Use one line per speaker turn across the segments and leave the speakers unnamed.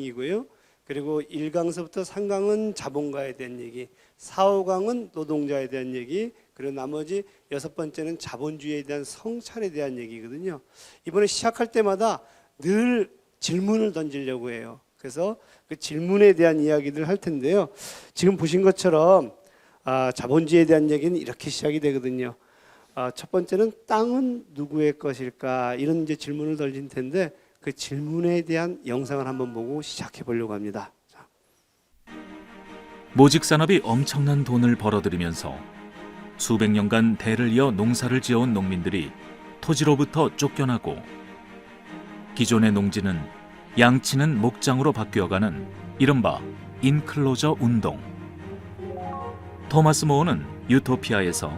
이고요. 그리고 1강서부터 3강은 자본가에 대한 얘기, 4, 5강은 노동자에 대한 얘기, 그리고 나머지 6번째는 자본주의에 대한 성찰에 대한 얘기거든요. 이번에 시작할 때마다 늘 질문을 던지려고 해요. 그래서 그 질문에 대한 이야기들 할 텐데요. 지금 보신 것처럼 자본주의에 대한 얘기는 이렇게 시작이 되거든요. 첫 번째는 땅은 누구의 것일까? 이런 이제 질문을 던진 텐데 그 질문에 대한 영상을 한번 보고 시작해 보려고 합니다.
모직 산업이 엄청난 돈을 벌어들이면서 수백 년간 대를 이어 농사를 지어온 농민들이 토지로부터 쫓겨나고 기존의 농지는 양치는 목장으로 바뀌어가는 이른바 인클로저 운동. 토마스 모어는 유토피아에서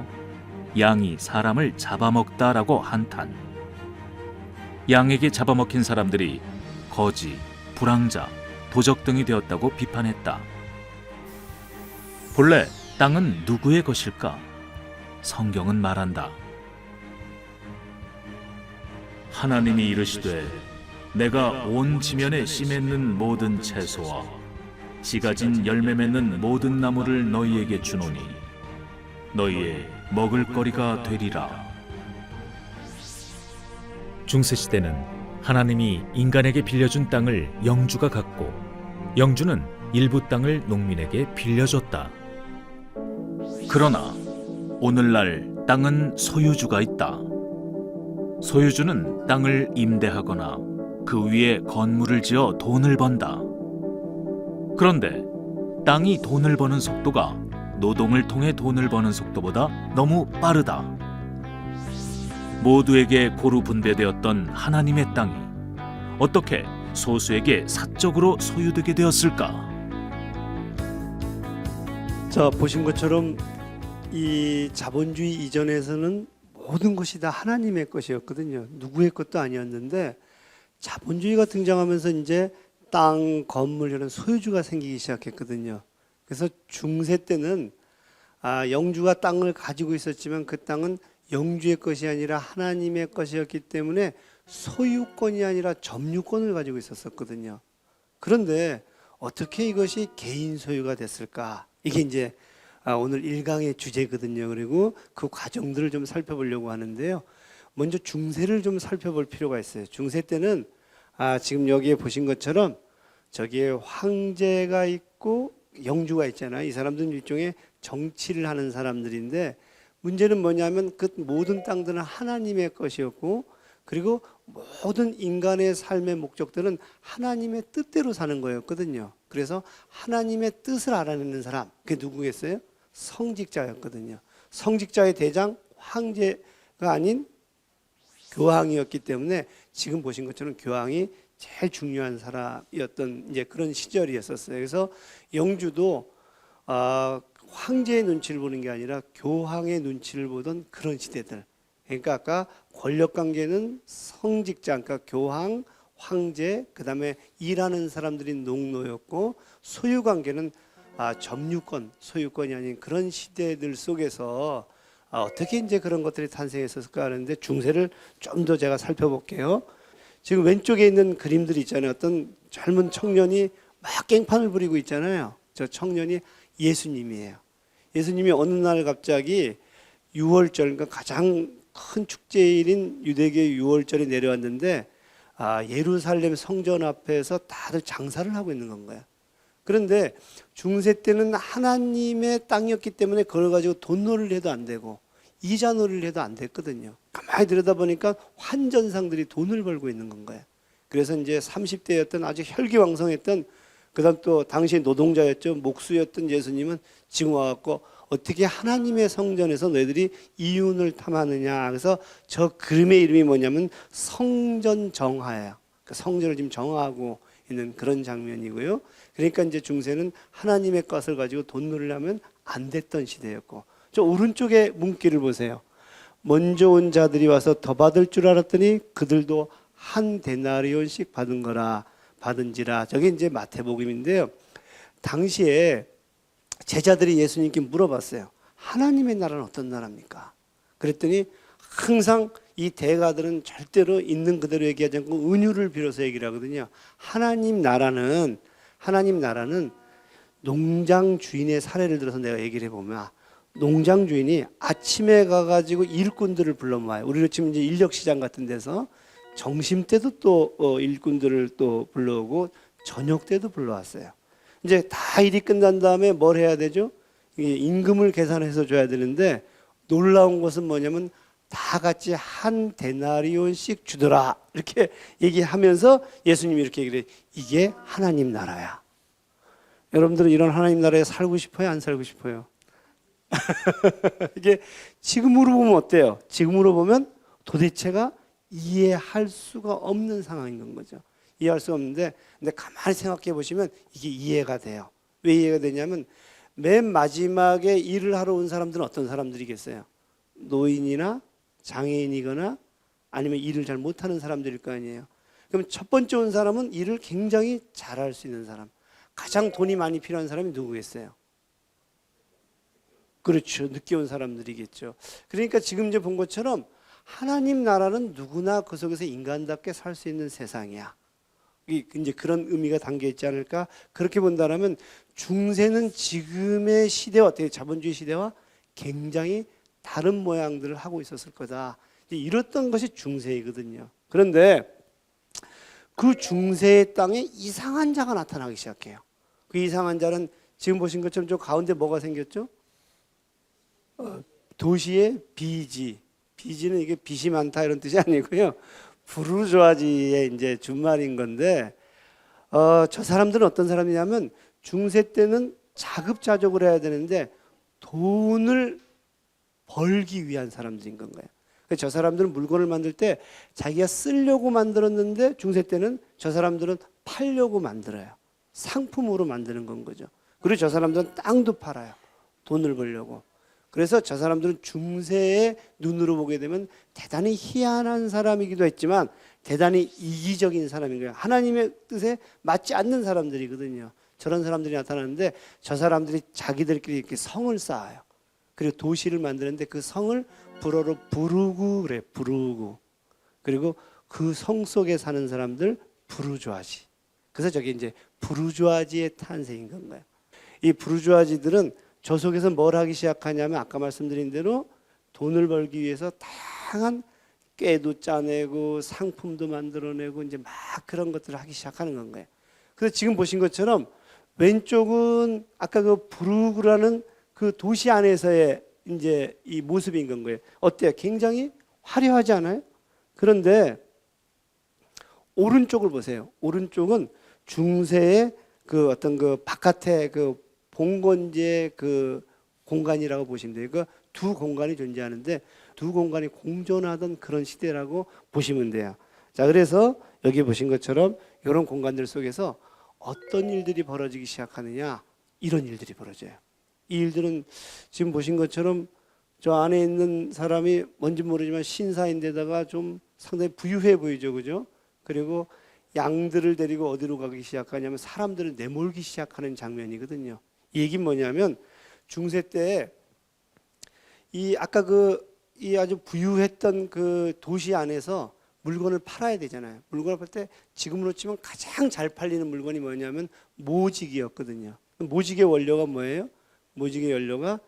양이 사람을 잡아먹다라고 한탄. 양에게 잡아먹힌 사람들이 거지, 불황자, 도적 등이 되었다고 비판했다. 본래 땅은 누구의 것일까? 성경은 말한다. 하나님이 이르시되 내가 온 지면에 씨 맺는 모든 채소와 씨가 진 열매 맺는 모든 나무를 너희에게 주노니 너희의 먹을거리가 되리라. 중세시대는 하나님이 인간에게 빌려준 땅을 영주가 갖고 영주는 일부 땅을 농민에게 빌려줬다. 그러나 오늘날 땅은 소유주가 있다. 소유주는 땅을 임대하거나 그 위에 건물을 지어 돈을 번다. 그런데 땅이 돈을 버는 속도가 노동을 통해 돈을 버는 속도보다 너무 빠르다. 모두에게 고루 분배되었던 하나님의 땅이 어떻게 소수에게 사적으로 소유되게 되었을까?
자, 보신 것처럼 이 자본주의 이전에서는 모든 것이 다 하나님의 것이었거든요. 누구의 것도 아니었는데 자본주의가 등장하면서 이제 땅, 건물 이런 소유주가 생기기 시작했거든요. 그래서 중세 때는 영주가 땅을 가지고 있었지만 그 땅은 영주의 것이 아니라 하나님의 것이었기 때문에 소유권이 아니라 점유권을 가지고 있었거든요. 그런데 어떻게 이것이 개인 소유가 됐을까? 이게 이제 오늘 1강의 주제거든요. 그리고 그 과정들을 좀 살펴보려고 하는데요. 먼저 중세를 좀 살펴볼 필요가 있어요. 중세 때는 지금 여기에 보신 것처럼 저기에 황제가 있고 영주가 있잖아요. 이 사람들은 일종의 정치를 하는 사람들인데 문제는 뭐냐면 그 모든 땅들은 하나님의 것이었고 그리고 모든 인간의 삶의 목적들은 하나님의 뜻대로 사는 거였거든요. 그래서 하나님의 뜻을 알아내는 사람, 그게 누구겠어요? 성직자였거든요. 성직자의 대장 황제가 아닌 교황이었기 때문에 지금 보신 것처럼 교황이 제일 중요한 사람이었던 이제 그런 시절이었었어요. 그래서 영주도 황제의 눈치를 보는 게 아니라 교황의 눈치를 보던 그런 시대들. 그러니까 아까 권력 관계는 성직자, 그러니까 교황, 황제, 그다음에 일하는 사람들이 농노였고 소유 관계는 점유권, 소유권이 아닌 그런 시대들 속에서 어떻게 이제 그런 것들이 탄생했었을까 하는데 중세를 좀 더 제가 살펴볼게요. 지금 왼쪽에 있는 그림들이 있잖아요. 어떤 젊은 청년이 막 깽판을 부리고 있잖아요. 저 청년이 예수님이에요. 예수님이 어느 날 갑자기 유월절, 그러니까 가장 큰 축제일인 유대교의 유월절에 내려왔는데 예루살렘 성전 앞에서 다들 장사를 하고 있는 건가요? 그런데 중세 때는 하나님의 땅이었기 때문에 그걸 가지고 돈 놀이를 해도 안 되고 이자 놀이를 해도 안 됐거든요. 가만히 들여다보니까 환전상들이 돈을 벌고 있는 건가요? 그래서 이제 30대였던 아주 혈기왕성했던 그다음 또 당시에 노동자였죠. 목수였던 예수님은 지금 와갖고 어떻게 하나님의 성전에서 너희들이 이윤을 탐하느냐. 그래서 저 그림의 이름이 뭐냐면 성전정화예요. 그러니까 성전을 지금 정화하고 있는 그런 장면이고요. 그러니까 이제 중세는 하나님의 것을 가지고 돈 놀려면 안 됐던 시대였고, 저 오른쪽에 문구를 보세요. 먼저 온 자들이 와서 더 받을 줄 알았더니 그들도 한 데나리온씩 받은지라. 저게 이제 마태복음인데요. 당시에 제자들이 예수님께 물어봤어요. 하나님의 나라는 어떤 나라입니까? 그랬더니 항상 이 대가들은 절대로 있는 그대로 얘기하지 않고 은유를 빌어서 얘기를 하거든요. 하나님 나라는 농장 주인의 사례를 들어서 내가 얘기를 해보면, 농장 주인이 아침에 가가지고 일꾼들을 불러 모아요. 우리로 치면 이제 인력시장 같은 데서 점심 때도 또 일꾼들을 또 불러오고 저녁 때도 불러왔어요. 이제 다 일이 끝난 다음에 뭘 해야 되죠? 임금을 계산해서 줘야 되는데, 놀라운 것은 뭐냐면 다 같이 한 데나리온씩 주더라, 이렇게 얘기하면서 예수님이 이렇게 얘기를 해요. 이게 하나님 나라야. 여러분들은 이런 하나님 나라에 살고 싶어요? 안 살고 싶어요? 이게 지금으로 보면 어때요? 지금으로 보면 도대체가 이해할 수가 없는 상황인 건 거죠. 이해할 수가 없는데, 근데 가만히 생각해 보시면 이게 이해가 돼요. 왜 이해가 되냐면, 맨 마지막에 일을 하러 온 사람들은 어떤 사람들이겠어요? 노인이나 장애인이거나 아니면 일을 잘 못하는 사람들일 거 아니에요. 그럼 첫 번째 온 사람은 일을 굉장히 잘할 수 있는 사람, 가장 돈이 많이 필요한 사람이 누구겠어요? 그렇죠. 늦게 온 사람들이겠죠. 그러니까 지금 이제 본 것처럼 하나님 나라는 누구나 그 속에서 인간답게 살 수 있는 세상이야. 이제 그런 의미가 담겨 있지 않을까? 그렇게 본다면 중세는 지금의 시대와, 어떻게 자본주의 시대와 굉장히 다른 모양들을 하고 있었을 거다. 이랬던 것이 중세이거든요. 그런데 그 중세의 땅에 이상한 자가 나타나기 시작해요. 그 이상한 자는 지금 보신 것처럼 저 가운데 뭐가 생겼죠? 도시의 비지. 비지는 이게 빚이 많다 이런 뜻이 아니고요. 부르주아지의 이제 준말인 건데, 저 사람들은 어떤 사람이냐면 중세 때는 자급자족을 해야 되는데 돈을 벌기 위한 사람들인 건가요? 저 사람들은 물건을 만들 때 자기가 쓰려고 만들었는데, 중세 때는 저 사람들은 팔려고 만들어요. 상품으로 만드는 건 거죠. 그리고 저 사람들은 땅도 팔아요. 돈을 벌려고. 그래서 저 사람들은 중세의 눈으로 보게 되면 대단히 희한한 사람이기도 했지만 대단히 이기적인 사람인 거예요. 하나님의 뜻에 맞지 않는 사람들이거든요. 저런 사람들이 나타나는데, 저 사람들이 자기들끼리 이렇게 성을 쌓아요. 그리고 도시를 만드는데 그 성을 불어로 부르고 그래, 부르고. 그리고 그 성 속에 사는 사람들 부르주아지. 그래서 저게 이제 부르주아지의 탄생인 건가요? 이 부르주아지들은 저 속에서 뭘 하기 시작하냐면, 아까 말씀드린 대로 돈을 벌기 위해서 다양한 꾀도 짜내고 상품도 만들어내고 이제 막 그런 것들을 하기 시작하는 건가요? 그래서 지금 보신 것처럼 왼쪽은 아까 그 부르그라는 그 도시 안에서의 이제 이 모습인 건 거예요. 어때요? 굉장히 화려하지 않아요? 그런데 오른쪽을 보세요. 오른쪽은 중세의 그 어떤 그 바깥의 그 봉건제 그 공간이라고 보시면 돼요. 그 두 공간이 존재하는데 두 공간이 공존하던 그런 시대라고 보시면 돼요. 자, 그래서 여기 보신 것처럼 이런 공간들 속에서 어떤 일들이 벌어지기 시작하느냐, 이런 일들이 벌어져요. 이 일들은 지금 보신 것처럼 저 안에 있는 사람이 뭔지 모르지만 신사인데다가 좀 상당히 부유해 보이죠, 그죠? 그리고 양들을 데리고 어디로 가기 시작하냐면 사람들을 내몰기 시작하는 장면이거든요. 이 얘기는 뭐냐면 중세 때 이 아까 이 아주 부유했던 그 도시 안에서 물건을 팔아야 되잖아요. 물건을 팔 때 지금으로 치면 가장 잘 팔리는 물건이 뭐냐면 모직이었거든요. 모직의 원료가 뭐예요? 모직의 원료가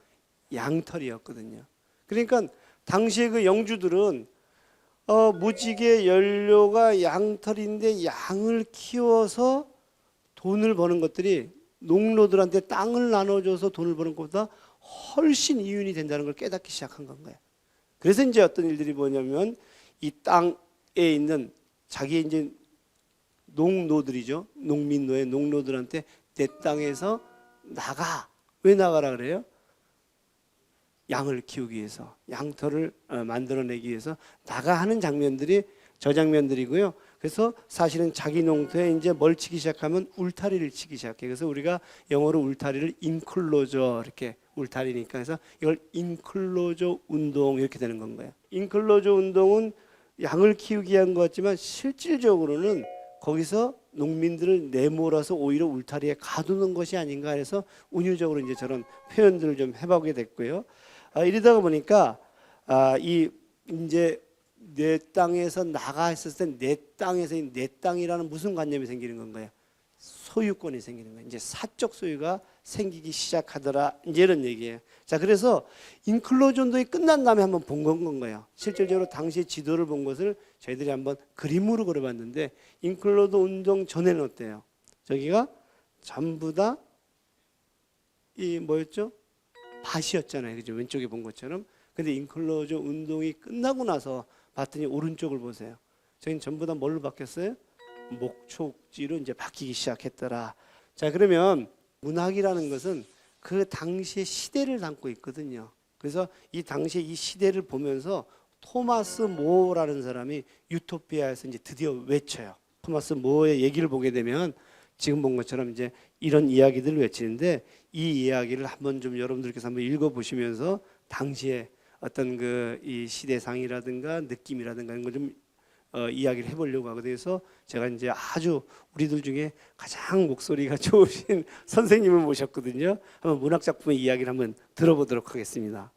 양털이었거든요. 그러니까 당시에 그 영주들은 모직의 연료가 양털인데 양을 키워서 돈을 버는 것들이 농노들한테 땅을 나눠줘서 돈을 버는 것보다 훨씬 이윤이 된다는 걸 깨닫기 시작한 건가요. 그래서 이제 어떤 일들이 뭐냐면 이 땅에 있는 자기의 이제 농노들이죠. 농민노의 농노들한테 내 땅에서 나가. 왜 나가라 그래요? 양을 키우기 위해서, 양털을 만들어내기 위해서 나가 하는 장면들이 저 장면들이고요. 그래서 사실은 자기 농토에 이제 뭘 치기 시작하면 울타리를 치기 시작해요. 그래서 우리가 영어로 울타리를 인클로저, 이렇게 울타리니까, 그래서 이걸 인클로저 운동 이렇게 되는 건가요. 인클로저 운동은 양을 키우기 위한 것 같지만 실질적으로는 거기서 농민들을 내몰아서 오히려 울타리에 가두는 것이 아닌가 해서 운유적으로 이제 저런 표현들을 좀 해보게 됐고요. 이러다가 보니까 이 이제 내 땅에서 나가 했을 때 내 땅에서 내 땅이라는 무슨 관념이 생기는 건가요? 소유권이 생기는 거예요. 이제 사적 소유가 생기기 시작하더라. 이제 이런 얘기예요. 자, 그래서 인클로즈 운동이 끝난 다음에 한번 본 건가요? 실질적으로 당시 지도를 본 것을 저희들이 한번 그림으로 그려봤는데 인클로즈 운동 전에는 어때요? 저기가 전부 다 이 뭐였죠? 밭이었잖아요. 그죠? 왼쪽에 본 것처럼. 근데 인클로즈 운동이 끝나고 나서 봤더니 오른쪽을 보세요. 저희는 전부 다 뭘로 바뀌었어요? 목초지로 이제 바뀌기 시작했더라. 자, 그러면 문학이라는 것은 그 당시의 시대를 담고 있거든요. 그래서 이 당시의 이 시대를 보면서 토마스 모어라는 사람이 유토피아에서 이제 드디어 외쳐요. 토마스 모어의 얘기를 보게 되면 지금 본 것처럼 이제 이런 이야기들을 외치는데 이 이야기를 한번 좀 여러분들께서 한번 읽어보시면서 당시에 어떤 그 이 시대상이라든가 느낌이라든가 이런 걸 좀 이야기를 해보려고 하거든요. 그래서 제가 이제 아주 우리들 중에 가장 목소리가 좋으신 선생님을 모셨거든요. 한번 문학 작품의 이야기를 한번 들어보도록 하겠습니다.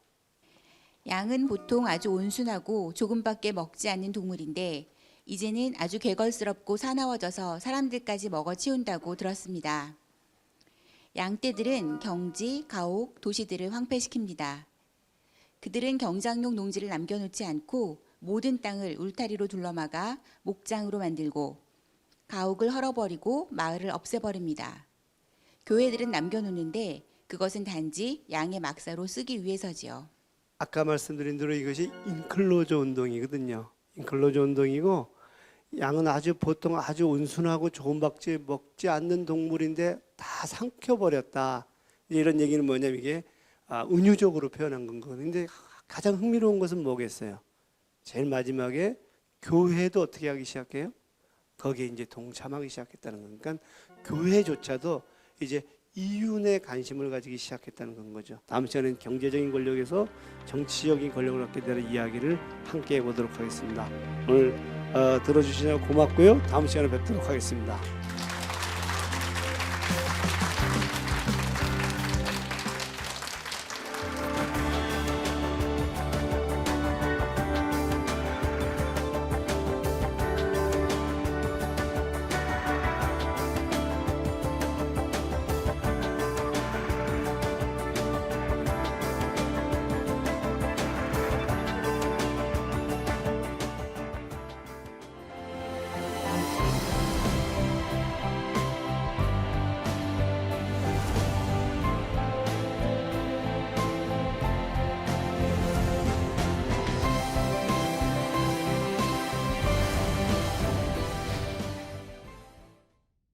양은 보통 아주 온순하고 조금밖에 먹지 않는 동물인데 이제는 아주 개걸스럽고 사나워져서 사람들까지 먹어 치운다고 들었습니다. 양떼들은 경지, 가옥, 도시들을 황폐시킵니다. 그들은 경작용 농지를 남겨놓지 않고 모든 땅을 울타리로 둘러막아 목장으로 만들고 가옥을 헐어버리고 마을을 없애버립니다. 교회들은 남겨놓는데 그것은 단지 양의 막사로 쓰기 위해서지요.
아까 말씀드린 대로 이것이 인클로저 운동이거든요. 인클로저 운동이고 양은 아주 보통 아주 온순하고 좋은 박쥐 먹지 않는 동물인데 다 삼켜버렸다. 이런 얘기는 뭐냐면 이게 은유적으로 표현한 건거든요. 근데 가장 흥미로운 것은 뭐겠어요? 제일 마지막에 교회도 어떻게 하기 시작해요? 거기에 이제 동참하기 시작했다는 거니까 그러니까 교회조차도 이제 이윤에 관심을 가지기 시작했다는 건 거죠. 다음 시간에는 경제적인 권력에서 정치적인 권력을 얻게 되는 이야기를 함께 해보도록 하겠습니다. 오늘 들어주시느라 고맙고요. 다음 시간에 뵙도록 하겠습니다.